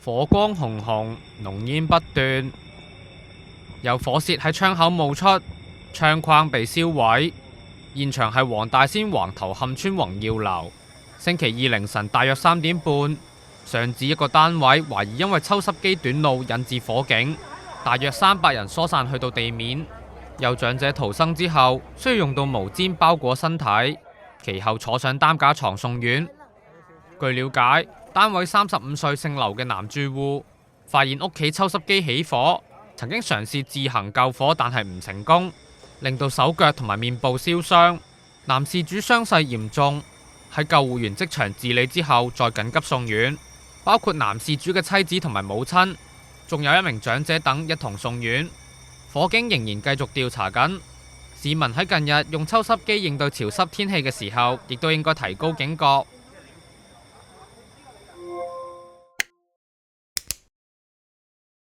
火光熊熊，濃煙不斷，有火舌喺窗口冒出，窗框被燒毀。現場係黃大仙橫頭磡村宏耀樓。星期二凌晨大約3點半，上址一個單位懷疑因為抽濕機短路引致火警，大約300人疏散去到地面。有長者逃生之後，需要用到毛氈包裹身體，其後坐上擔架床送院。據了解，單位35歲姓劉嘅男住戶發現屋企抽濕機起火，曾經嘗試自行救火，但係唔成功，令到手腳同埋面部燒傷。男事主傷勢嚴重，喺救護員即場治理之後再緊急送院，包括男事主嘅妻子同埋母親，仲有一名長者等一同送院。火警仍然繼續調查緊，市民喺近日用抽濕機應對潮濕天氣嘅時候，亦都應該提高警覺。